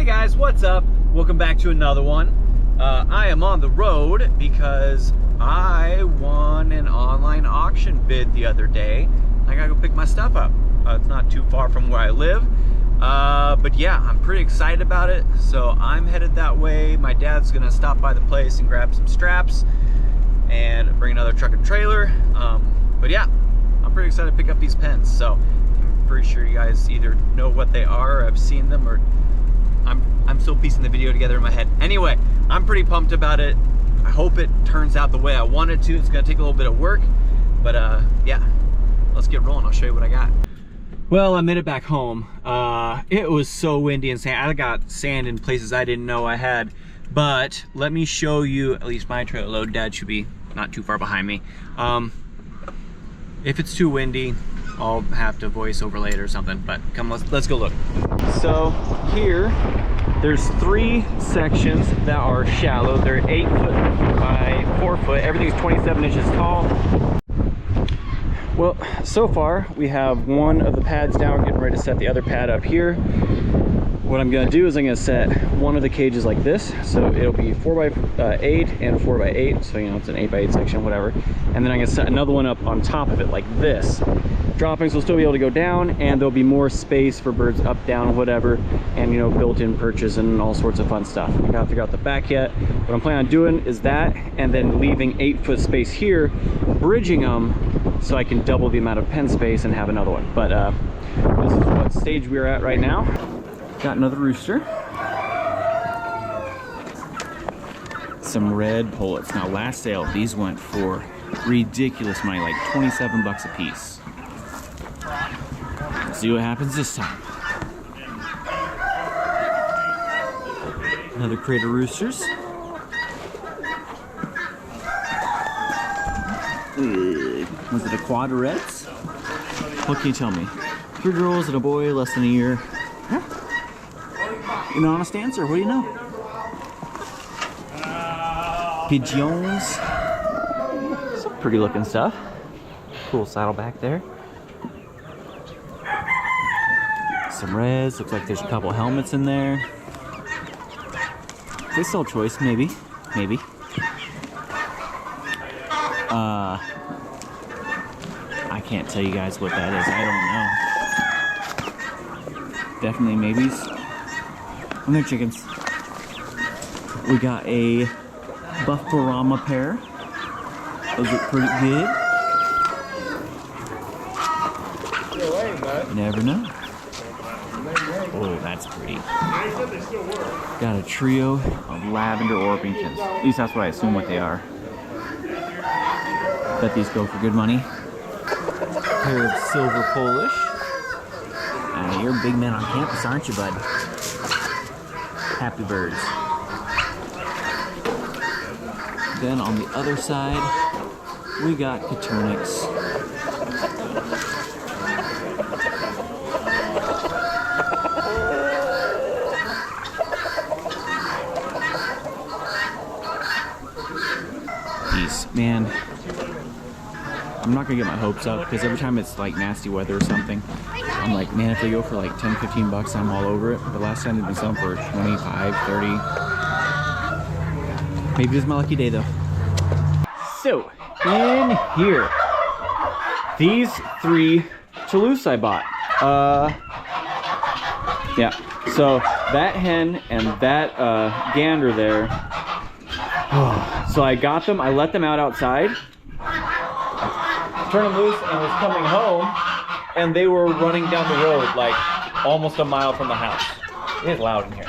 guys, what's up? Welcome back to another one. I am on the road because I won an online auction bid the other day. I gotta go pick my stuff up. It's not too far from where I live. But yeah, I'm pretty excited about it. So I'm headed that way. My dad's gonna stop by the place and grab some straps and bring another truck and trailer. But yeah, I'm pretty excited to pick up these pens. So I'm pretty sure you guys either know what they are or have seen them, or I'm still piecing the video together in my head. Anyway, I'm pretty pumped about it. I hope it turns out the way I want it to. It's gonna take a little bit of work, but yeah, let's get rolling. I'll show you what I got. Well, I made it back home. It was so windy and sand. I got sand in places I didn't know I had, but let me show you at least my trailer load. Dad should be not too far behind me. If it's too windy, I'll have to voice over later or something, but come, let's go look. So here, there's 3 sections that are shallow. They're 8 foot by 4 foot. Everything's 27 inches tall. Well, so far we have one of the pads down. We're getting ready to set the other pad up here. What I'm gonna do is I'm gonna set one of the cages like this. So it'll be 4 by 8 and 4 by 8. So, you know, it's an 8 by 8 section, whatever. And then I'm gonna set another one up on top of it like this. Droppings will still be able to go down, and there'll be more space for birds up, down, whatever, and, you know, built-in perches and all sorts of fun stuff. I gotta figure out the back yet. What I'm planning on doing is that, and then leaving 8 foot space here, bridging them so I can double the amount of pen space and have another one. But this is what stage we're at right now. Got another rooster. Some red pullets. Now, last sale, these went for ridiculous money, like 27 bucks a piece. Let's see what happens this time. Another crate of roosters. Was it a quad of reds? What can you tell me? 3 girls and a boy, less than a year. Huh? An honest answer, what do you know? Pigeons. Some pretty looking stuff. Cool saddleback there. Some reds, looks like there's a couple helmets in there. They sell choice, maybe. I can't tell you guys what that is, I don't know. Definitely maybes. And they're chickens. We got a Buffarama pair. Those look pretty good. You never know. Oh, that's pretty. Got a trio of lavender Orpingtons. At least that's what I assume what they are. Bet these go for good money. Pair of silver Polish. You're a big man on campus, aren't you, bud? Happy birds. Then on the other side, we got Caturnix. Man, I'm not gonna get my hopes up because every time it's like nasty weather or something, I'm like, man, if they go for like 10-15 bucks, I'm all over it. The last time they've been selling for 25, 30. Maybe this is my lucky day though. So, in here, these 3 Toulouse I bought. Yeah, so that hen and that gander there. So I got them, I let them outside, turned them loose, and was coming home, and they were running down the road like almost a mile from the house. It is loud in here.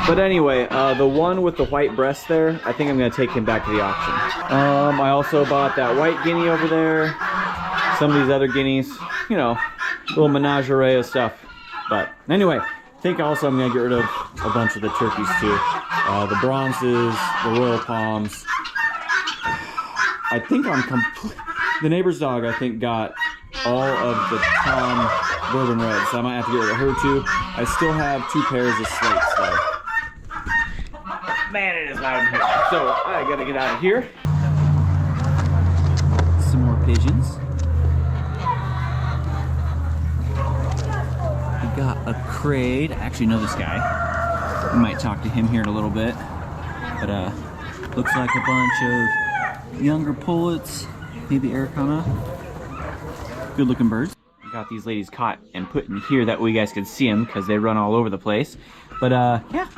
But anyway, the one with the white breast there, I think I'm gonna take him back to the auction. I also bought that white guinea over there, some of these other guineas, you know, little menagerie of stuff. But anyway, I think also I'm gonna get rid of a bunch of the turkeys too. The bronzes, the royal palms. I think I'm the neighbor's dog, I think, got all of the Tom Bourbon Reds, so I might have to get rid of her too. I still have 2 pairs of slates though. Man, it is loud in here. So I gotta get out of here. Some more pigeons. We got a crate. I actually know this guy. We might talk to him here in a little bit. But looks like a bunch of younger pullets, maybe Araucana. Good looking birds. Got these ladies caught and put in here that way you guys can see them because they run all over the place. But yeah,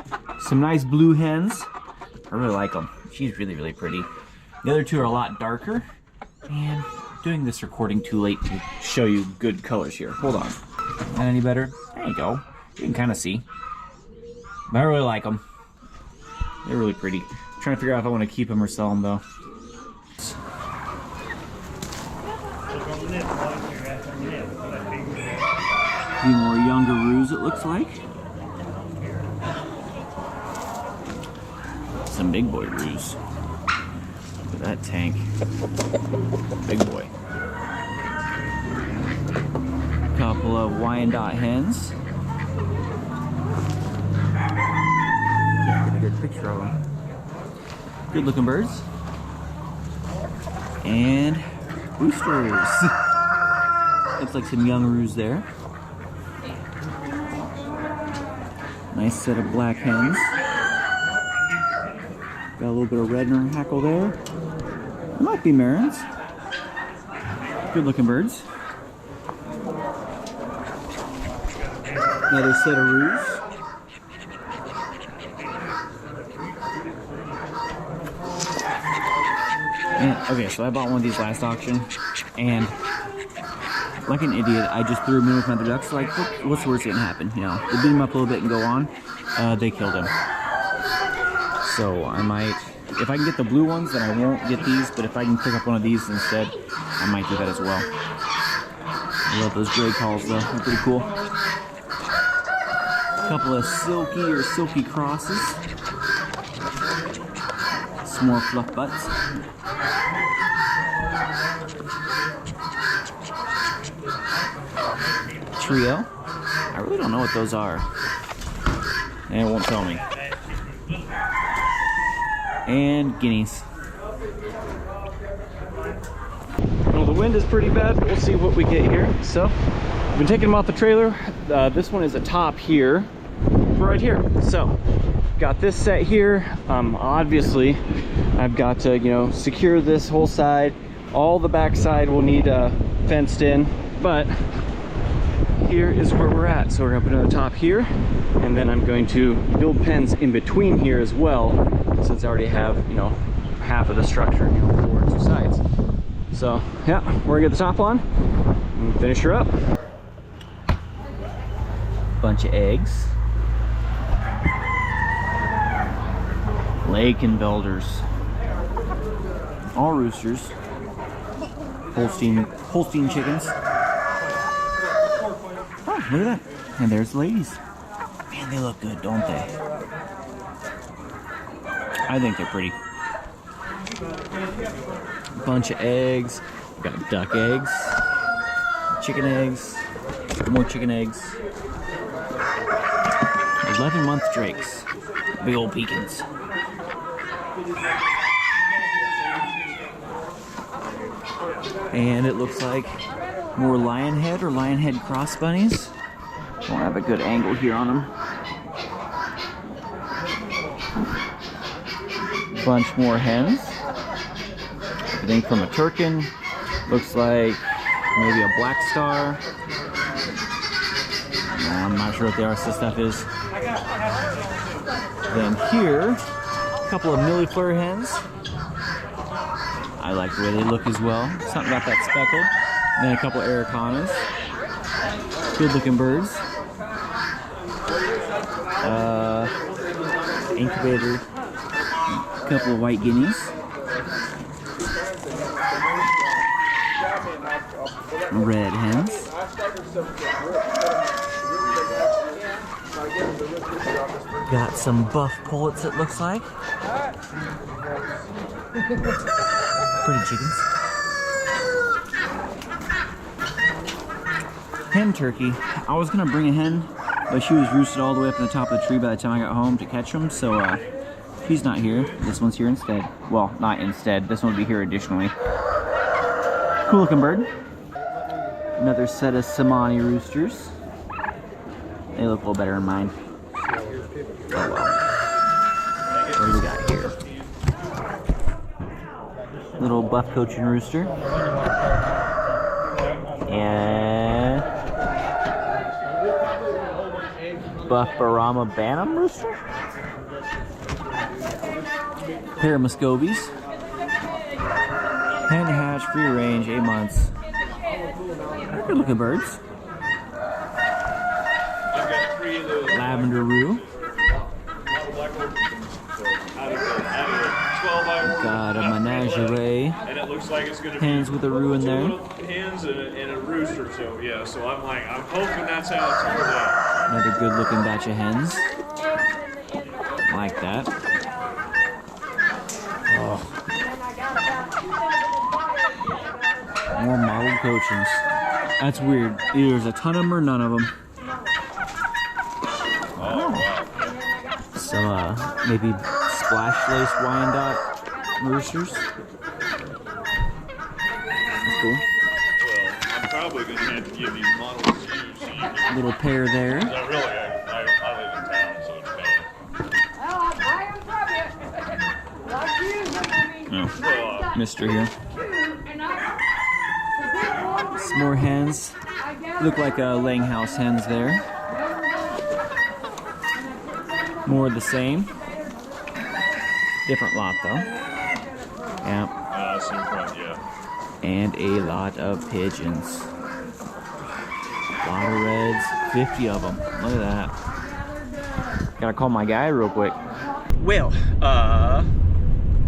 some nice blue hens. I really like them. She's really, really pretty. The other two are a lot darker. And doing this recording too late to show you good colors here. Hold on. Not any better? There you go. You can kind of see. But I really like them. They're really pretty. I'm trying to figure out if I want to keep them or sell them though. A few more younger roos it looks like. Some big boy roos. Look at that tank. Big boy. Couple of Wyandotte hens. Can't get a good picture of them. Good looking birds. And roosters. Looks like some young roos there. Nice set of black hens. Got a little bit of red in her hackle there. It might be Marins. Good looking birds. Another set of roos. And, okay, so I bought one of these last auction, and like an idiot, I just threw him in with my other ducks. Like, what's the worst that can happen? You know, they beat him up a little bit and go on. They killed him. So I might, if I can get the blue ones, then I won't get these. But if I can pick up one of these instead, I might do that as well. I love those gray calls though; they're pretty cool. A couple of silky crosses. Some more fluff butts. Trio. I really don't know what those are. And it won't tell me. And guineas. Well, the wind is pretty bad, but we'll see what we get here. So, I've been taking them off the trailer. This one is a top here, right here. So, got this set here. Obviously, I've got to, you know, secure this whole side. All the back side will need fenced in, but here is where we're at. So we're gonna put another top here, and then I'm going to build pens in between here as well, since I already have, you know, half of the structure, you know, 4 and 2 sides. So yeah, we're gonna get the top on and finish her up. Bunch of eggs. Lakenbelders. All roosters. Holstein chickens. Oh, look at that. And there's the ladies. Man, they look good, don't they? I think they're pretty. Bunch of eggs. We've got duck eggs, chicken eggs, more chicken eggs. 11-month drakes. Big old Pigeons. And it looks like more lionhead or lionhead cross bunnies. Don't have a good angle here on them. Bunch more hens. I think from a Turkin. Looks like maybe a black star. I'm not sure what the rest of the stuff is. Then here, a couple of millefleur hens. I like the way they look as well. Something about that speckled. Then a couple of Araucanas. Good looking birds. Incubator. A couple of white guineas. Red hens. Got some buff pullets, it looks like. Pretty chickens. Hen turkey. I was gonna bring a hen, but she was roosted all the way up in the top of the tree by the time I got home to catch them, so she's not here. This one's here instead. Well, not instead. This one will be here additionally. Cool looking bird. Another set of Samani roosters. They look a little better than mine. Oh well. What do we got here? Little buff Cochin rooster. And buff Barama Bantam rooster. Pair of Muscovies. Hen hatch, free range, 8 months. They're good looking birds. Lavender Roo. Got a menagerie. And it looks like it's going to hens with a Roo in there. Hens and a rooster, so yeah. So I'm hoping that's how it turns out. Another good looking batch of hens. Like that. Oh. More mottled Cochins. That's weird. Either there's a ton of them or none of them. Oh, wow. Some maybe splash lace Wyandotte roosters. That's cool. Well, I'm probably going to have to give you models to you so you can... Little pair there. No, really, I live in town, so it's bad. Oh, Mister here. Some more hens. Look like laying house hens there. More of the same. Different lot though. Yeah. Same front, yeah. And a lot of pigeons. A lot of reds. 50 of them. Look at that. Gotta call my guy real quick. Well,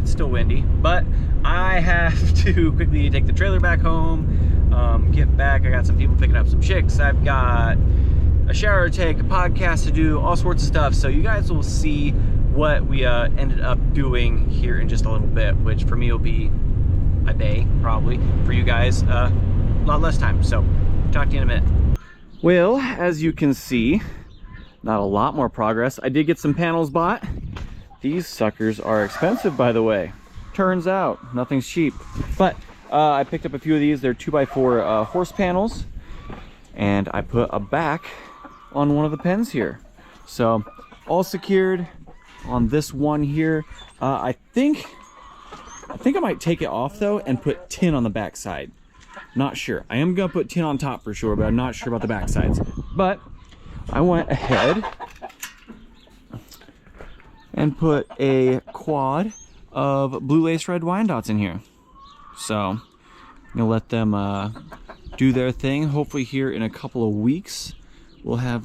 it's still windy, but I have to quickly take the trailer back home. Get back. I got some people picking up some chicks. I've got a shower to take, a podcast to do, all sorts of stuff. So you guys will see what we ended up doing here in just a little bit, which for me will be a day probably. For you guys, a lot less time. So talk to you in a minute. Well, as you can see, not a lot more progress. I did get some panels bought. These suckers are expensive, by the way. Turns out nothing's cheap, but I picked up a few of these. They're 2x4 horse panels, and I put a back on one of the pens here. So all secured on this one here. I think I might take it off though and put tin on the back side. Not sure. I am gonna put tin on top for sure, but I'm not sure about the back sides. But I went ahead and put a quad of blue lace red Wyandottes in here. So I'm gonna let them do their thing. Hopefully here in a couple of weeks we'll have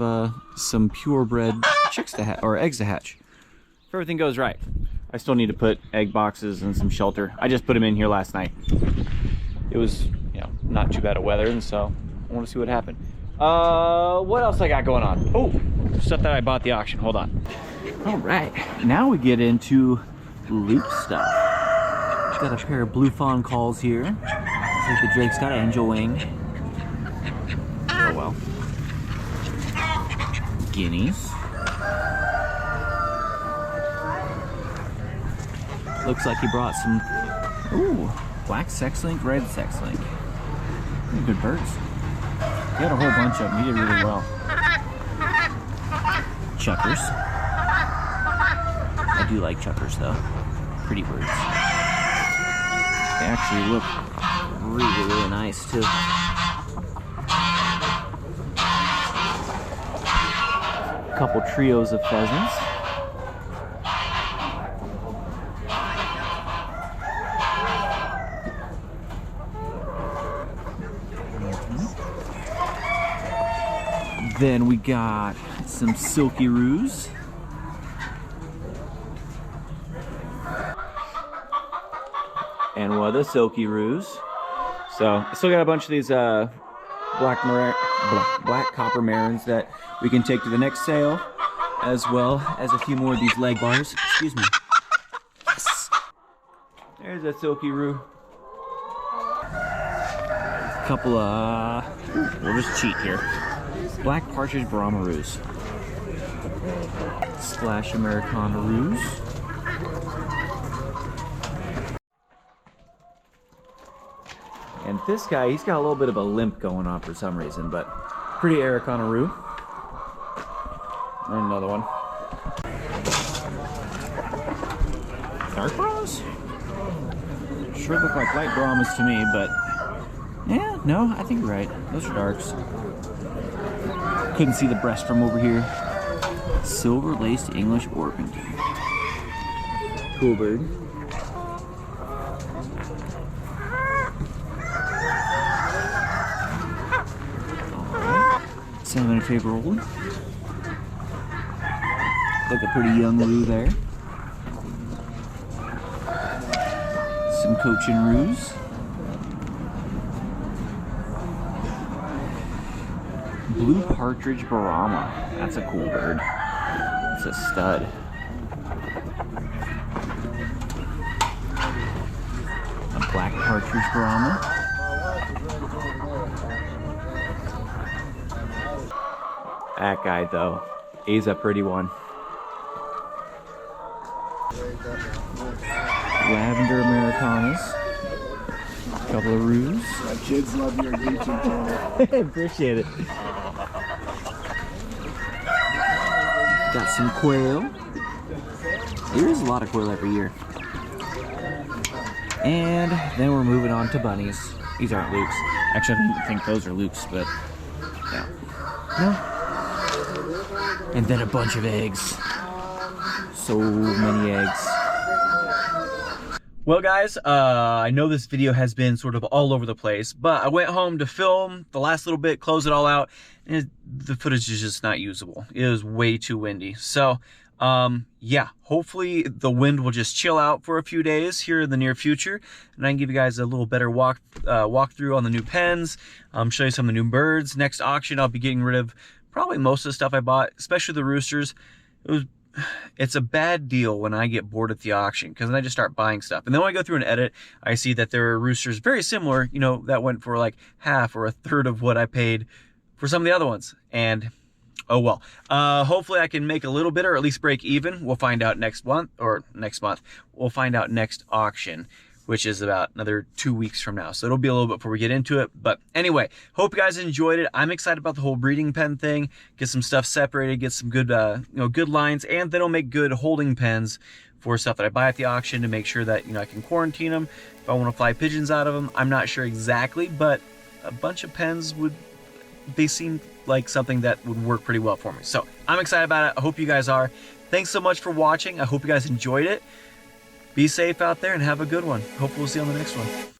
some purebred chicks to hatch, or eggs to hatch, if everything goes right. I still need to put egg boxes and some shelter. I just put them in here last night. It was, you know, not too bad of weather, and so I want to see what happened. What else I got going on? Oh, stuff that I bought at the auction. Hold on. All right, now we get into loop stuff. Got a pair of blue fawn calls here. Looks like the Drake's got angel wing. Oh well. Guineas. Looks like he brought some, ooh, black sex link, red sex link. Good birds. He had a whole bunch of them. He did really well. Chuckers. I do like chuckers though. Pretty birds. They actually look really, really nice too. A couple trios of pheasants. Then we got some silky roos. And one of the silky roos. So I still got a bunch of these black copper marins that we can take to the next sale, as well as a few more of these leg bars. Excuse me. Yes. There's a silky roo. A couple of, we'll just cheat here. Black partridge Brahma roos. Slash Americana roos. And this guy, he's got a little bit of a limp going on for some reason, but pretty Americana roo. And another one. Dark Brahmas? Sure look like light Brahmas to me, but yeah, no, I think you're right. Those are darks. Couldn't see the breast from over here. Silver laced English Orpington. Cool bird. Salmon tape rolling. Like a pretty young roux there. Some Cochin roux. Blue partridge Brahma. That's a cool bird. It's a stud. A black partridge Brahma. That guy though, he's a pretty one. Lavender Americanas. A couple of roux. My kids love your YouTube channel. Appreciate it. Got some quail. There is a lot of quail every year. And then we're moving on to bunnies. These aren't lukes. Actually, I don't think those are lukes, but yeah. No. And then a bunch of eggs. So many eggs. Well guys, I know this video has been sort of all over the place, but I went home to film the last little bit, close it all out, and the footage is just not usable. It was way too windy. So, yeah, hopefully the wind will just chill out for a few days here in the near future, and I can give you guys a little better walkthrough on the new pens, show you some of the new birds. Next auction, I'll be getting rid of probably most of the stuff I bought, especially the roosters. It's a bad deal when I get bored at the auction, because then I just start buying stuff. And then when I go through and edit, I see that there are roosters very similar, you know, that went for like half or a third of what I paid for some of the other ones. And oh well. Hopefully I can make a little bit, or at least break even. We'll find out next month. We'll find out next auction, which is about another 2 weeks from now. So it'll be a little bit before we get into it. But anyway, hope you guys enjoyed it. I'm excited about the whole breeding pen thing. Get some stuff separated, get some good, good lines, and then I'll make good holding pens for stuff that I buy at the auction to make sure that, I can quarantine them. If I want to fly pigeons out of them, I'm not sure exactly, but a bunch of pens they seem like something that would work pretty well for me. So I'm excited about it. I hope you guys are. Thanks so much for watching. I hope you guys enjoyed it. Be safe out there and have a good one. Hopefully we'll see you on the next one.